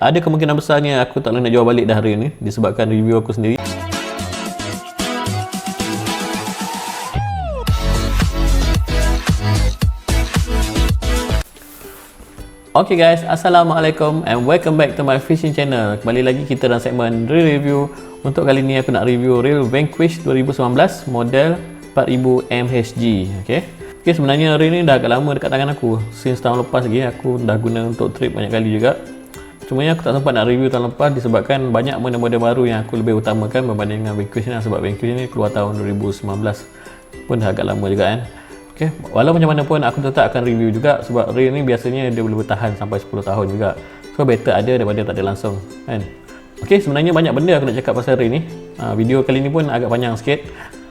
ada kemungkinan besarnya aku tak boleh nak jual balik dah hari ni disebabkan review aku sendiri. Okay guys, Assalamualaikum and welcome back to my fishing channel. Kembali lagi kita dalam segmen Reel Review. Untuk kali ni aku nak review reel Vanquish 2019 model 4000 mHg. Okay, sebenarnya reel ni dah agak lama dekat tangan aku. Since tahun lepas lagi aku dah guna untuk trip banyak kali juga. Cuma aku tak sempat nak review tahun lepas disebabkan banyak model-model baru yang aku lebih utamakan berbanding dengan Vanquish ni. Sebab Vanquish ni keluar tahun 2019 pun dah agak lama juga kan. Okay, walau macam mana pun aku tetap akan review juga sebab reel ni biasanya dia boleh bertahan sampai 10 tahun juga. So better ada daripada tak ada langsung kan. Okay, sebenarnya banyak benda aku nak cakap pasal reel ni. Video kali ni pun agak panjang sikit.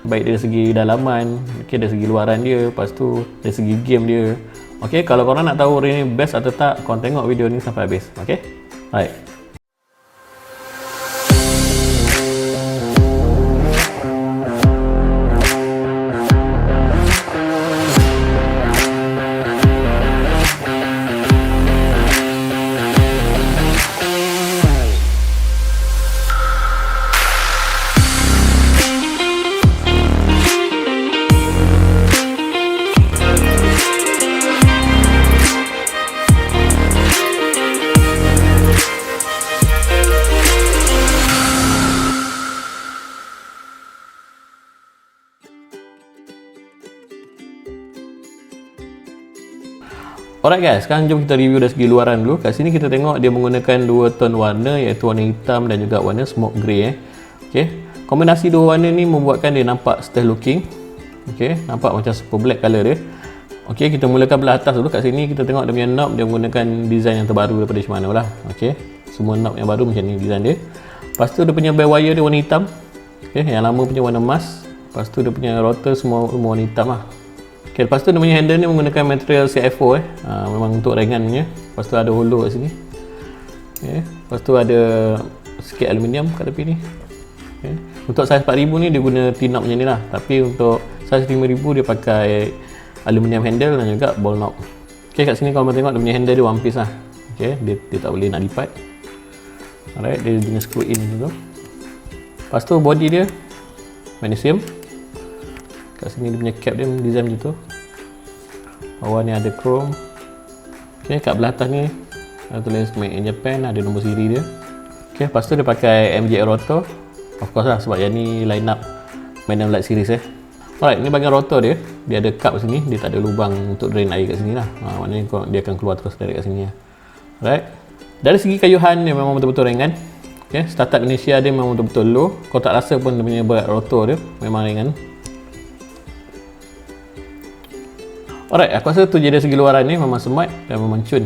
Baik dari segi dalaman, okay, dari segi luaran dia, lepas tu dari segi game dia. Okay, kalau korang nak tahu reel ni best atau tak, korang tengok video ni sampai habis. Okay, alright. Alright guys, sekarang jom kita review dari segi luaran dulu. Kat sini kita tengok dia menggunakan dua tone warna iaitu warna hitam dan juga warna smoke grey Okay, kombinasi dua warna ni membuatkan dia nampak stealth looking. Okay, nampak macam super black colour dia. Okay, kita mulakan belah atas dulu. Kat sini kita tengok dia punya knob, dia menggunakan design yang terbaru daripada Shimano lah. Okay, semua knob yang baru macam ni design dia. Lepas tu dia punya bear wire dia warna hitam. Okay, yang lama punya warna emas. Lepas tu dia punya rotor semua warna hitam lah. Okay, lepas tu dia punya handle ni menggunakan material CFO memang untuk ringan punya. Lepas tu ada hollow kat sini. Okay. Lepas tu ada sikit aluminium kat tepi ni. Okay. Untuk saiz 4000 ni dia guna T-knob macam ni lah. Tapi untuk saiz 5000 dia pakai aluminium handle dan juga ball knob. Okay, kat sini kalau korang tengok dia punya handle dia one piece lah. Okay, dia tak boleh nak lipat. Alright, dia guna screw in macam tu. Lepas tu body dia magnesium. Kat sini dia punya cap dia design macam tu. Bawah ni ada chrome. Okay, kat belah atas ni ada tulis made in Japan, ada nombor siri dia. Okay, lepas tu dia pakai MJR rotor. Of course lah sebab yang ni line up Magnum Light series Alright, ni bahagian rotor dia. Dia ada cup sini, dia tak ada lubang untuk drain air kat sini lah. Maknanya dia akan keluar terus dari kat sini lah. Alright. Dari segi kayuhan dia memang betul-betul ringan. Okay, startup Indonesia dia memang betul-betul low. Kau tak rasa pun dia punya berat rotor dia memang ringan. Alright, aku rasa tu je dari segi luaran ni memang smart dan memang cun.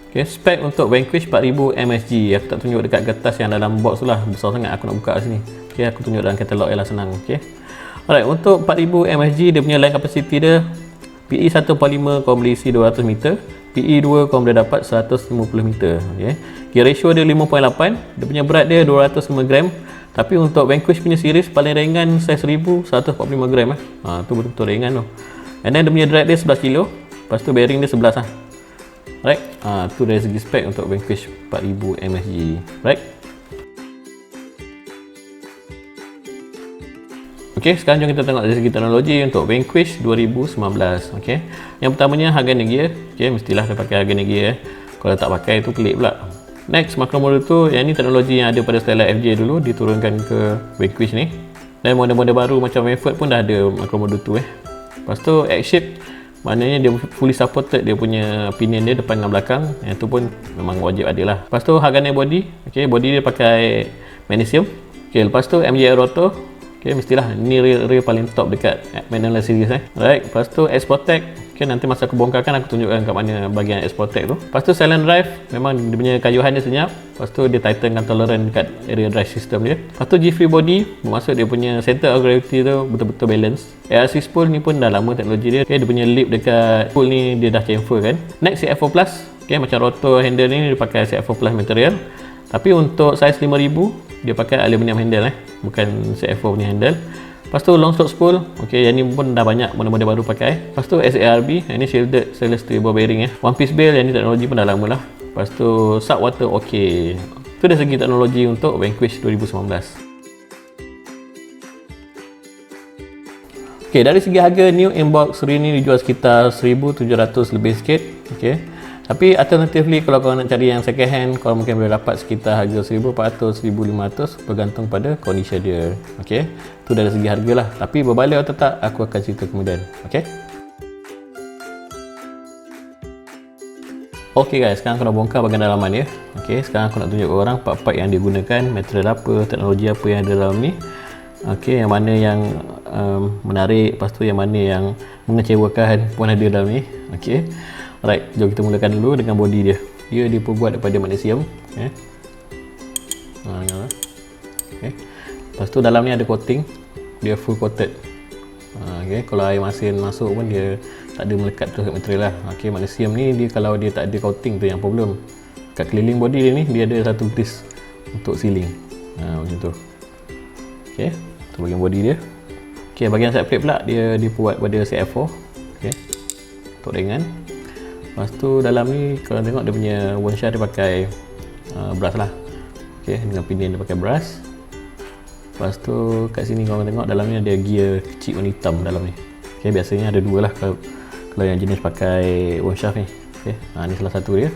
Okay, spek untuk Vanquish 4000 mHg. Aku tak tunjuk dekat kertas yang dalam box tu lah. Besar sangat aku nak buka kat sini. Okay, aku tunjuk dalam katalog je lah, senang. Okay. Alright, untuk 4000 mHg dia punya line capacity dia PE 1.5 kau boleh isi 200 meter. PE 2 kau boleh dapat 150 meter. Okay. Gear ratio dia 5.8. Dia punya berat dia 205 gram. Tapi untuk Vanquish punya series paling ringan saiz 1000 145 gram tu betul-betul ringan tu. And then dia punya drag dia 11 kilo. Lepas tu bearing dia 11 lah. Right? Tu dari segi spek untuk Vanquish 4000 mHg. Right? Okay, sekarang jom kita tengok dari segi teknologi untuk Vanquish 2019. Okay. Yang pertamanya harga gear. Okay, mestilah dia pakai harga gear. Kalau tak pakai tu pelik pula. Next, macro mode tu, yang ni teknologi yang ada pada Starlight FJ dulu diturunkan ke Vanquish ni. Dan model-model baru macam Method pun dah ada macro mode tu Lepas tu X-Shape, maknanya dia fully supported dia punya pinion dia depan dan belakang. Yang tu pun memang wajib ada lah. Lepas tu Hagane body. Okay, body dia pakai magnesium. Okay, lepas tu MJR rotor. Okay, mestilah ni reel paling top dekat Magnum Light series Alright, lepas tu X-Protect. Okay, nanti masa aku bongkarkan aku tunjukkan kat mana bahagian X-Protect tu. Lepas tu silent drive, memang dia punya kayuhan dia senyap. Lepas tu dia tightenkan tolerant dekat area drive system dia. Lepas tu G-Free body, bermaksud dia punya center of gravity tu betul-betul balance. ARC spool ni pun dah lama teknologi dia. Okay, dia punya lip dekat spool ni dia dah chamfer kan. Next CF4 Plus. Okay, macam rotor handle ni dia pakai CF4 Plus material. Tapi untuk saiz 5000 dia pakai aluminium handle bukan CF4 punya handle. Lepas tu long slot spool, okey, yang ni pun dah banyak model-model baru pakai. Lepas tu SARB, yang ni shielded stainless steel ball bearing One piece bail, yang ni teknologi pun dah lama lah. Lepas tu sub water okey. Tu dari segi teknologi untuk Vanquish 2019. Okey, dari segi harga new inbox Ring ni dijual sekitar 1,700 lebih sikit. Okey. Tapi alternatively kalau korang nak cari yang second hand, korang mungkin boleh dapat sekitar harga 1,400, 1,500 bergantung pada kondisi dia. Okey. Tu dari segi harga lah. Tapi berbalik atau tak, aku akan cerita kemudian. Okey. Okey guys, sekarang aku nak bongkar bahagian dalaman dia. Okey, sekarang aku nak tunjuk ke korang part-part yang digunakan, material apa, teknologi apa yang ada dalam ni. Okey, yang mana yang menarik, lepas tu yang mana yang mengecewakan pun ada dalam ni. Okey. Alright, jom kita mulakan dulu dengan body dia. Dia diperbuat daripada magnesium. Okay. Okay. Lepas tu dalam ni ada coating. Dia full coated. Okay. Kalau air masin masuk pun dia tak ada melekat terhadap material lah. Okay. Magnesium ni dia kalau dia tak ada coating tu yang problem. Kat keliling body dia ni dia ada satu grease untuk sealing. Macam tu. Okay. Tu bahagian body dia. Okay. Bahagian side plate pula dia dibuat pada CF4. Okay. Untuk ringan. Lepas tu dalam ni kalau tengok dia punya windshield dia pakai brass lah. Okay, dengan pinion dia pakai brass. Lepas tu kat sini korang tengok dalam ni ada gear kecil warna hitam dalam ni. Okay, biasanya ada dua lah kalau yang jenis pakai windshield ni. Okay, ni salah satu dia.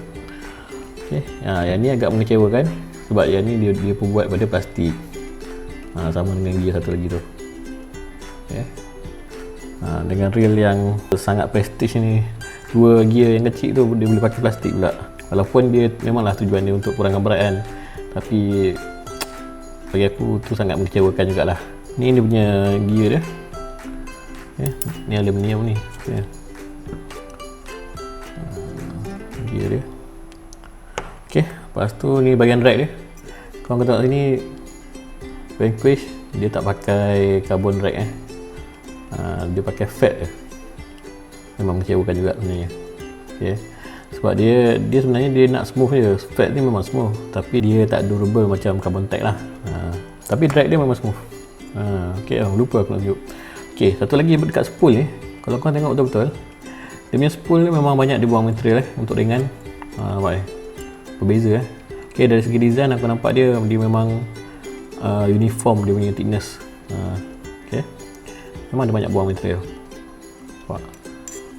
Okay, yang ni agak mengecewakan sebab yang ni dia pun buat pada plastik. Sama dengan gear satu lagi tu. Okay. Dengan reel yang sangat prestige ni, dua gear yang kecil tu dia boleh pakai plastik pula. Walaupun dia memanglah tujuan dia untuk kurangkan berat kan, tapi bagi aku tu sangat mengecewakan jugalah. Ni dia punya gear dia. Okay. Ni aluminium ni. Okay. Gear dia. Okay. Lepas tu ni bahagian rack dia. Korang tengok sini Vanquish dia tak pakai carbon rack dia pakai fat je. Memang mengecewakan juga sebenarnya. Okay. Sebab dia sebenarnya dia nak smooth je. Fat ni memang smooth, tapi dia tak durable macam carbon tech lah. Tapi drag dia memang smooth. Okay, lupa aku nak tunjuk. Okay, satu lagi dekat spool ni, kalau korang tengok betul-betul, dia punya spool ni memang banyak dibuang material untuk ringan. Berbeza Okay, dari segi design aku nampak dia memang uniform dia punya thickness. Okay. Memang dia banyak buang material. Nampak?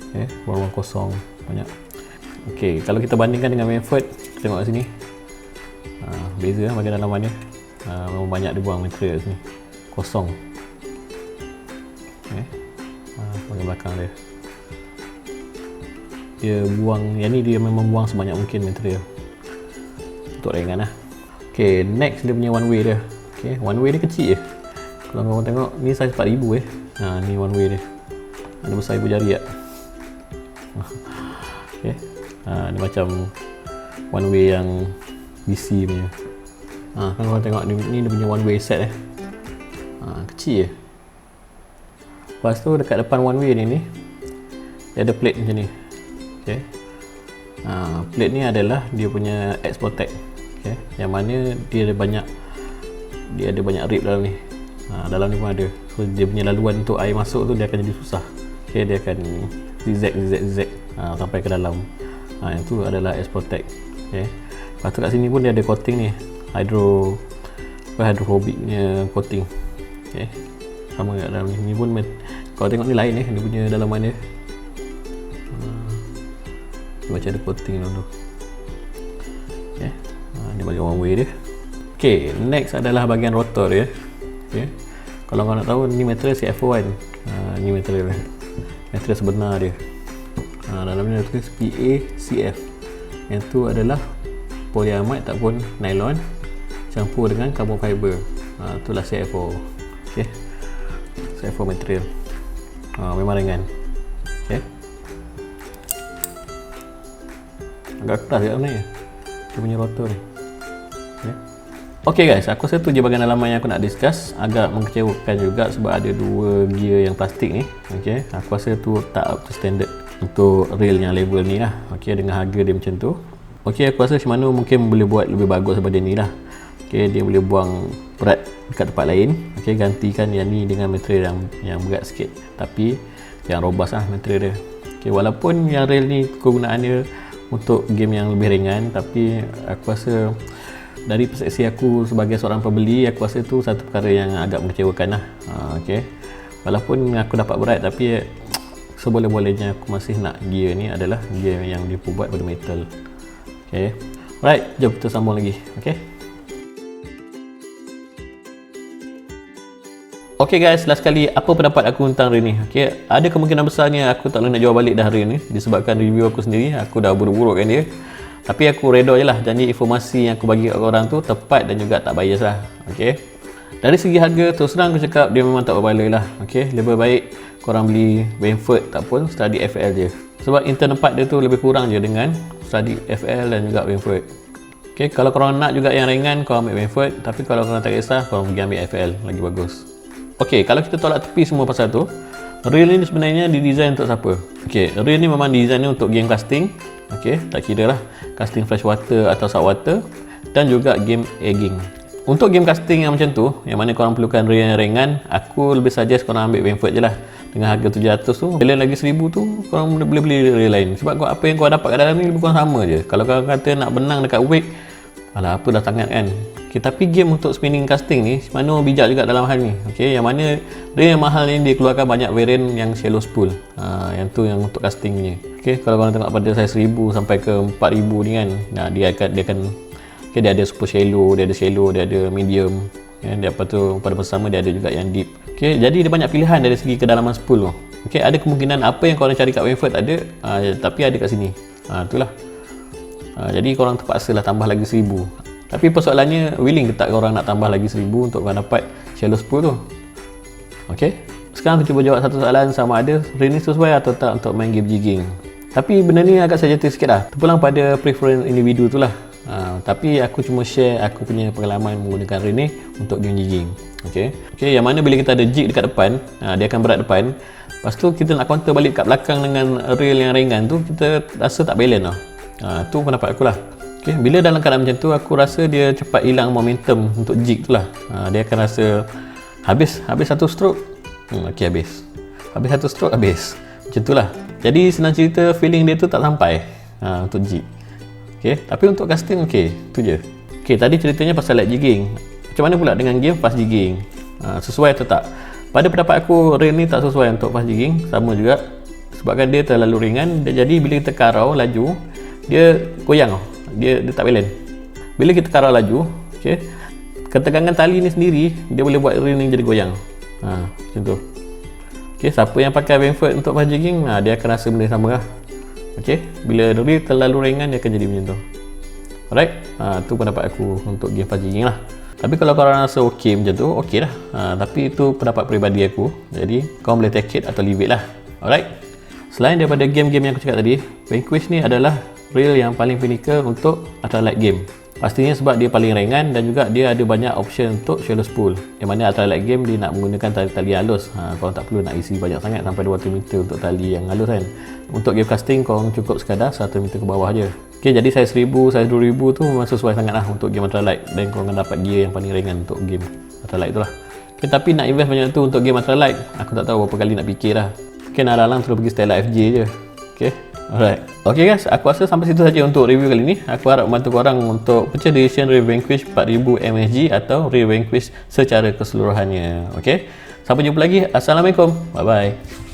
Okay, ruang kosong banyak. Okay, kalau kita bandingkan dengan Manford, tengok kat sini. Beza bahagian dalaman dia. Memang banyak dia buang material sini. Kosong. Okay. Bahagian belakang dia. Dia buang, yang ni dia memang buang sebanyak mungkin material. Untuk ringan lah. Okay, next dia punya one way dia. Okay, one way dia kecil je. Kalau korang tengok, ni size 4000 ni one way dia. Ada besar ibu jari tak? Okay. Ni macam one way yang BC punya. Kalau korang tengok ni dia punya one way set kecil je. Lepas tu dekat depan one way ni dia ada plate macam ni. Okay. Plate ni adalah dia punya X Protect. Okay. Yang mana dia ada banyak rip dalam ni. Dalam ni pun ada. So dia punya laluan untuk air masuk tu dia akan jadi susah. Okay, dia akan zigzag sampai ke dalam. Yang tu adalah X Protect. Okay. Lepas tu kat sini pun dia ada coating ni, hydrophobic punya coating. Okay. Sama kat dalam ni. Ni pun kalau tengok ni lain dia punya dalaman dia. Macam ada coating dalam tu. Okay. Ni bahagian one way dia. Okay, next adalah bahagian rotor dia. Okay. Kalau korang nak tahu, ni material CF1. Ni material sebenar dia. Dalam ni ada tulis PACF. Yang tu adalah polyamide ataupun nylon campur dengan carbon fiber. Itulah CF4. Okay. CF4 material. Memang ringan. Okay. Agak keras je sebenarnya dia punya rotor ni. Okay. Okay guys, aku rasa tu je bahagian dalaman yang aku nak discuss. Agak mengecewakan juga sebab ada dua gear yang plastik ni. Okay. Aku rasa tu tak up to standard untuk rail yang level ni lah. Okay, dengan harga dia macam tu. Okay, aku rasa Shimano mungkin boleh buat lebih bagus daripada ni lah. Okay, dia boleh buang berat dekat tempat lain. Okay, gantikan yang ni dengan material yang berat sikit, tapi yang robust lah material dia. Okay, walaupun yang rail ni kegunaannya untuk game yang lebih ringan, tapi aku rasa dari persepsi aku sebagai seorang pembeli, aku rasa tu satu perkara yang agak mengecewakan lah. Okay, walaupun aku dapat berat, tapi seboleh-bolehnya aku masih nak gear ni adalah gear yang dibuat pada metal. Okay, alright, jom kita sambung lagi. Okay guys, last kali apa pendapat aku tentang rail ni? Okay, ada kemungkinan besarnya aku tak boleh nak jual balik dah rail ni disebabkan review aku sendiri, aku dah buruk-burukkan dia. Tapi aku redor je lah, janji informasi yang aku bagi kat korang tu tepat dan juga tak bias lah. Okay, dari segi harga, terus terang aku cakap dia memang tak berbaloi lah. Okay, lebih baik korang beli Brentford tak pun Study FL je, sebab intern 4 dia tu lebih kurang je dengan Study FL dan juga Brentford. Okay, kalau korang nak juga yang ringan, korang ambil Brentford, tapi kalau korang tak kisah, korang pergi ambil FL, lagi bagus. Okay, kalau kita tolak tepi semua pasal tu, rail ni sebenarnya didesain untuk siapa? Okay, rail ni memang desainnya untuk game casting. Okay, tak kira lah casting freshwater atau saltwater, dan juga game egging. Untuk game casting yang macam tu, yang mana korang perlukan rail yang ringan, aku lebih suggest korang ambil Brentford je lah. Dengan harga 700 tu, bila lagi 1000 tu, korang boleh beli rail lain. Sebab apa yang korang dapat kat dalam ni lebih kurang sama je. Kalau korang kata nak benang dekat wake, alah apa dah sangat kan. Okay, tapi game untuk spinning casting ni mana bijak juga dalam hal ni. Okay, yang mana rail yang mahal ni dia keluarkan banyak variant yang shallow spool. Yang tu yang untuk casting ni. Okay, kalau korang tengok pada size 1000 sampai ke 4000 ni kan, dia akan okay, dia ada super shallow, dia ada medium. Dia apa tu pada masa sama dia ada juga yang deep. Okay, jadi dia banyak pilihan dari segi kedalaman spool tu. Okay, ada kemungkinan apa yang korang cari kat Brentford tak ada, tapi ada kat sini. Itulah. Jadi korang terpaksa lah tambah lagi 1000. Tapi persoalannya, willing ke tak korang nak tambah lagi 1000 untuk korang dapat shallow spool tu? Okay, sekarang aku cuba jawab satu soalan, sama ada rail ni sesuai atau tak untuk main game jigging. Tapi benda ni agak subjektif sikit lah, terpulang pada preference individu tu lah. Tapi aku cuma share aku punya pengalaman menggunakan rail ni untuk game jigging. Okay, yang mana bila kita ada jig dekat depan, dia akan berat depan. Lepas tu kita nak counter balik kat belakang dengan rail yang ringan tu, kita rasa tak balance lah. Tu pendapat aku lah. Okay, bila dalam keadaan macam tu, aku rasa dia cepat hilang momentum untuk jig tu lah. Dia akan rasa habis satu stroke. Okay, habis satu stroke, habis. Macam tu lah. Jadi senang cerita, feeling dia tu tak sampai untuk jig. Okay, tapi untuk casting okay, tu je. Okay, tadi ceritanya pasal light jigging. Macam mana pula dengan game fast jigging? Sesuai atau tak? Pada pendapat aku, rail ni tak sesuai untuk fast jigging. Sama juga, sebabkan dia terlalu ringan. Jadi bila kita karau laju, dia goyang. Dia tak balance. Bila kita karau laju, okay, ketegangan tali ni sendiri dia boleh buat rail ni jadi goyang. Macam tu. Okay, siapa yang pakai Brentford untuk fast jigging, dia akan rasa benda sama lah. Okay, bila rail terlalu ringan, dia akan jadi macam tu. Alright, tu pendapat aku untuk game fast jigging lah. Tapi kalau korang rasa okey macam tu, okey lah. Tapi itu pendapat peribadi aku. Jadi korang boleh take it atau leave it lah. Alright. Selain daripada game-game yang aku cakap tadi, Vanquish ni adalah rail yang paling pinnacle untuk ultralight game. Pastinya sebab dia paling ringan dan juga dia ada banyak option untuk shallow spool. Yang mana ultralight game dia nak menggunakan tali-tali halus. Korang tak perlu nak isi banyak sangat sampai 200 meter untuk tali yang halus kan. Untuk game casting korang cukup sekadar 100 meter ke bawah je. Okay, jadi size 1000, size 2000 tu memang sesuai sangat lah untuk game ultralight. Dan korang akan dapat gear yang paling ringan untuk game ultralight tu lah. Okay, tapi nak invest banyak tu untuk game ultralight, aku tak tahu berapa kali nak fikir lah. Okay, nak lalang terus pergi Stella FJ je. Okay, alright. Okay guys, aku rasa sampai situ saja untuk review kali ni. Aku harap membantu korang untuk purchase decision rail Vanquish 4000 mSg atau rail Vanquish secara keseluruhannya. Okay, sampai jumpa lagi. Assalamualaikum, bye bye.